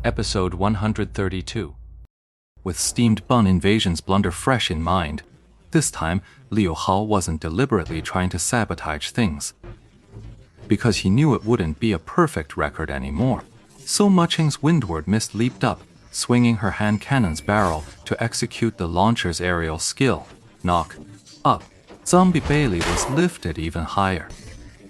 Episode 132. With steamed bun invasion's blunder fresh in mind, this time Liu Hao wasn't deliberately trying to sabotage things, because he knew it wouldn't be a perfect record anymore. So Muqing's windward mist leaped up, swinging her hand cannon's barrel to execute the launcher's aerial skill. Knock. Up. Zombie Bailey was lifted even higher.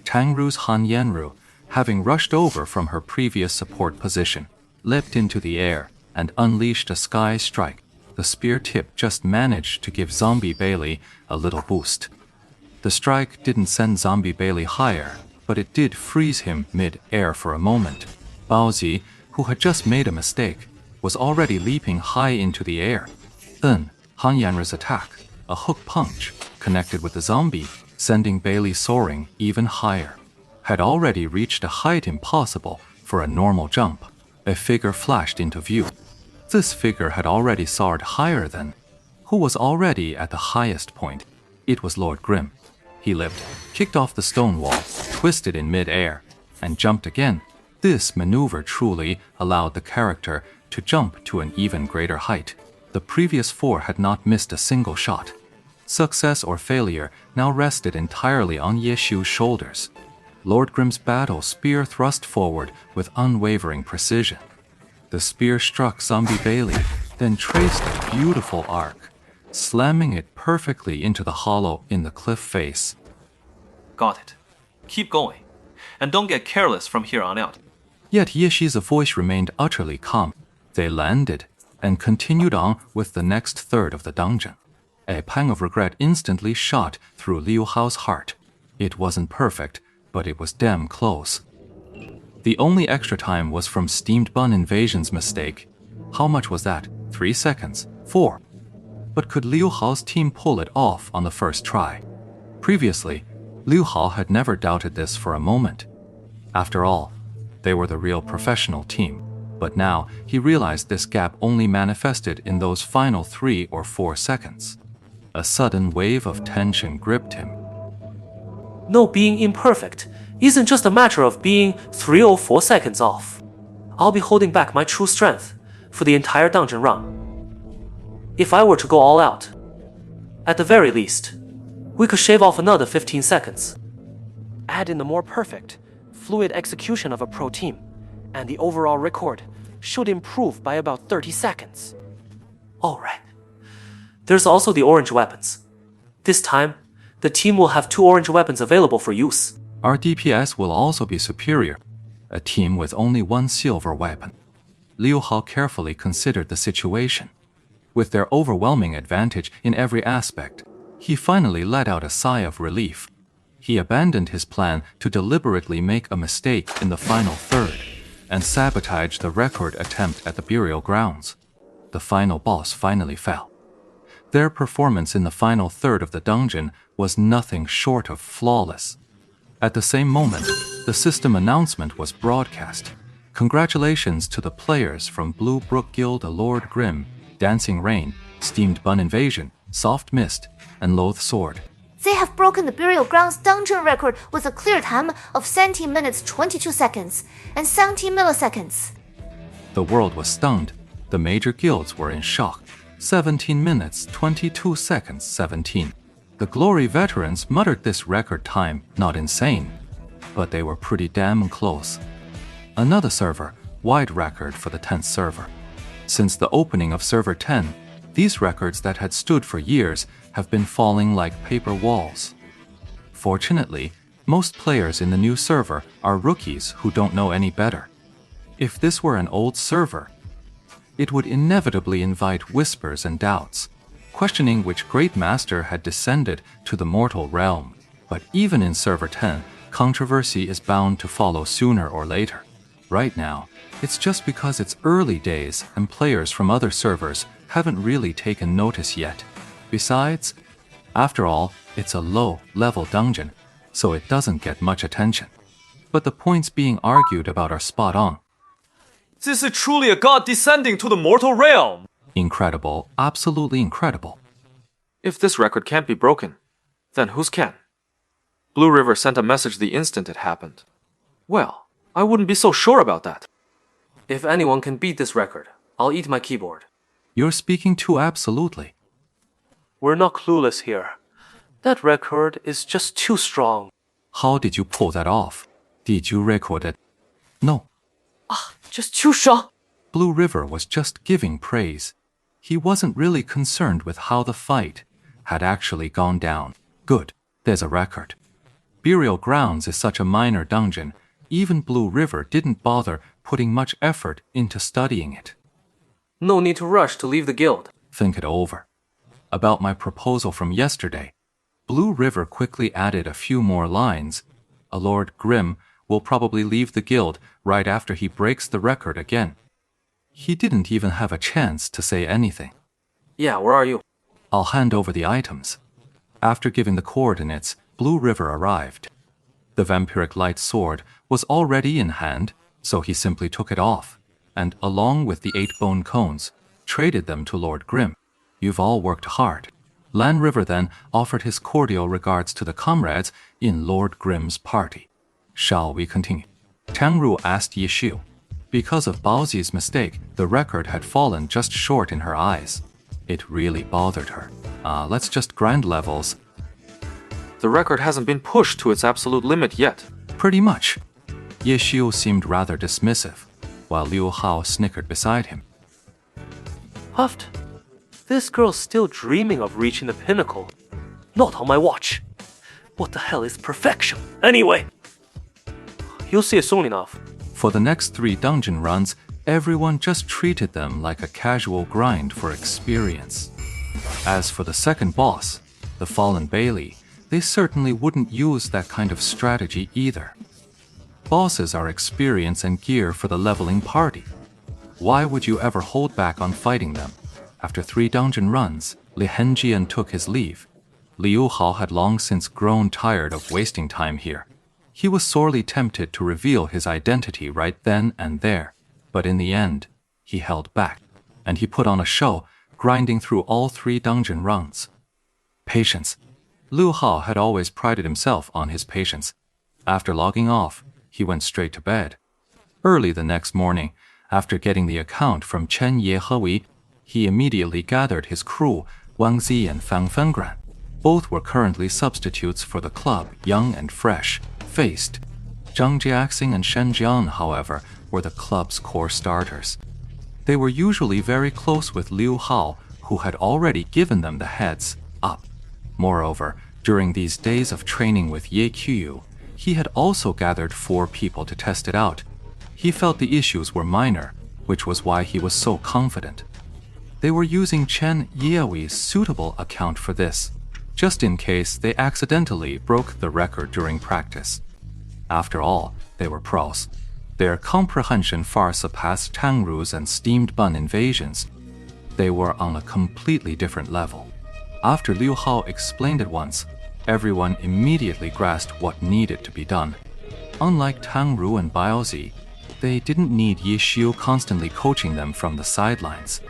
Changru's Han Yanru, having rushed over from her previous support position, leapt into the air and unleashed a sky strike. The spear tip just managed to give Zombie Bailey a little boost. The strike didn't send Zombie Bailey higher, but it did freeze him mid-air for a moment. Baozi, who had just made a mistake, was already leaping high into the air. Then, Han Yanru's attack, a hook punch, connected with the zombie, sending Bailey soaring even higher, had already reached a height impossible for a normal jump. A figure flashed into view. This figure had already soared higher than who was already at the highest point. It was Lord Grimm. He leapt, kicked off the stone wall, twisted in mid-air, and jumped again. This maneuver truly allowed the character to jump to an even greater height. The previous four had not missed a single shot. Success or failure now rested entirely on Ye Xiu's shoulders. Lord Grimm's battle spear thrust forward with unwavering precision. The spear struck Zombie Bailey, then traced a beautiful arc, slamming it perfectly into the hollow in the cliff face. Got it. Keep going, and don't get careless from here on out. Yet Ye Xi's voice remained utterly calm. They landed and continued on with the next third of the dungeon. A pang of regret instantly shot through Liu Hao's heart. It wasn't perfect, but it was damn close. The only extra time was from Steamed Bun Invasion's mistake. How much was that? 3 seconds? 4? But could Liu Hao's team pull it off on the first try? Previously, Liu Hao had never doubted this for a moment. After all, they were the real professional team. But now he realized this gap only manifested in those final 3 or 4 seconds. A sudden wave of tension gripped him. No, being imperfect isn't just a matter of being 3 or 4 seconds off. I'll be holding back my true strength for the entire dungeon run. If I were to go all out, at the very least, we could shave off another 15 seconds. Add in the more perfect, fluid execution of a pro team, and the overall record should improve by about 30 seconds. All right. There's also the orange weapons. This time, the team will have 2 orange weapons available for use. Our DPS will also be superior. A team with only 1 silver weapon. Liu Hao carefully considered the situation. With their overwhelming advantage in every aspect, he finally let out a sigh of relief. He abandoned his plan to deliberately make a mistake in the final third and sabotage the record attempt at the burial grounds. The final boss finally fell. Their performance in the final third of the dungeon was nothing short of flawless. At the same moment, the system announcement was broadcast. Congratulations to the players from Blue Brook Guild, Lord Grimm, Dancing Rain, Steamed Bun Invasion, Soft Mist, and Loath Sword. They have broken the Burial Grounds dungeon record with a clear time of 17 minutes 22 seconds and 17 milliseconds. The world was stunned. The major guilds were in shock. 17 minutes 22 seconds 17. The Glory veterans muttered this record time not insane, but they were pretty damn close. Another server, wide record for the 10th server. Since the opening of server 10, these records that had stood for years have been falling like paper walls. Fortunately, most players in the new server are rookies who don't know any better. If this were an old server, it would inevitably invite whispers and doubts, questioning which great master had descended to the mortal realm. But even in server 10, controversy is bound to follow sooner or later. Right now, it's just because it's early days and players from other servers haven't really taken notice yet. Besides, after all, it's a low-level dungeon, so it doesn't get much attention. But the points being argued about are spot on. This is truly a god descending to the mortal realm. Incredible, absolutely incredible. If this record can't be broken, then whose can? Blue River sent a message the instant it happened. Well, I wouldn't be so sure about that. If anyone can beat this record, I'll eat my keyboard. You're speaking too absolutely. We're not clueless here. That record is just too strong. How did you pull that off? Did you record it? No. Just too strong. Blue River was just giving praise. He wasn't really concerned with how the fight had actually gone down. Good, there's a record. Burial Grounds is such a minor dungeon, even Blue River didn't bother putting much effort into studying it. No need to rush to leave the guild. Think it over. About my proposal from yesterday, Blue River quickly added a few more lines. A Lord Grimm will probably leave the guild right after he breaks the record again. He didn't even have a chance to say anything. Yeah, where are you? I'll hand over the items. After giving the coordinates, Blue River arrived. The vampiric light sword was already in hand, so he simply took it off, and along with the 8 bone cones, traded them to Lord Grimm. You've all worked hard. Lan River then offered his cordial regards to the comrades in Lord Grimm's party. Shall we continue? Tang Ru asked Ye Xiu. Because of Baozi's mistake, the record had fallen just short in her eyes. It really bothered her. Let's just grind levels. The record hasn't been pushed to its absolute limit yet. Pretty much. Ye Xiu seemed rather dismissive, while Liu Hao snickered beside him. Huft, this girl's still dreaming of reaching the pinnacle. Not on my watch. What the hell is perfection? Anyway, you'll see it soon enough. For the next 3 dungeon runs, everyone just treated them like a casual grind for experience. As for the second boss, the Fallen Bailey, they certainly wouldn't use that kind of strategy either. Bosses are experience and gear for the leveling party. Why would you ever hold back on fighting them? After 3 dungeon runs, Li Henjian took his leave. Liu Hao had long since grown tired of wasting time here. He was sorely tempted to reveal his identity right then and there, but in the end, he held back, and he put on a show, grinding through all 3 dungeon runs. Patience. Liu Hao had always prided himself on his patience. After logging off, he went straight to bed. Early the next morning, after getting the account from Chen Ye Hewei, he immediately gathered his crew, Wang Zi and Fang Fengran. Both were currently substitutes for the club, young and fresh-faced. Zhang Jiaxing and Shen Jian, however, were the club's core starters. They were usually very close with Liu Hao, who had already given them the heads up. Moreover, during these days of training with Ye Qiyu, he had also gathered 4 people to test it out. He felt the issues were minor, which was why he was so confident. They were using Chen Yewei's suitable account for this, just in case they accidentally broke the record during practice. After all, they were pros. Their comprehension far surpassed Tang Ru's and Steamed Bun invasions. They were on a completely different level. After Liu Hao explained it once, everyone immediately grasped what needed to be done. Unlike Tang Ru and Baozi, they didn't need Ye Xiu constantly coaching them from the sidelines,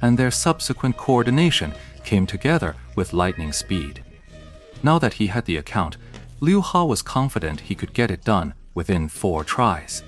and their subsequent coordination came together with lightning speed. Now that he had the account, Liu Hao was confident he could get it done within 4 tries.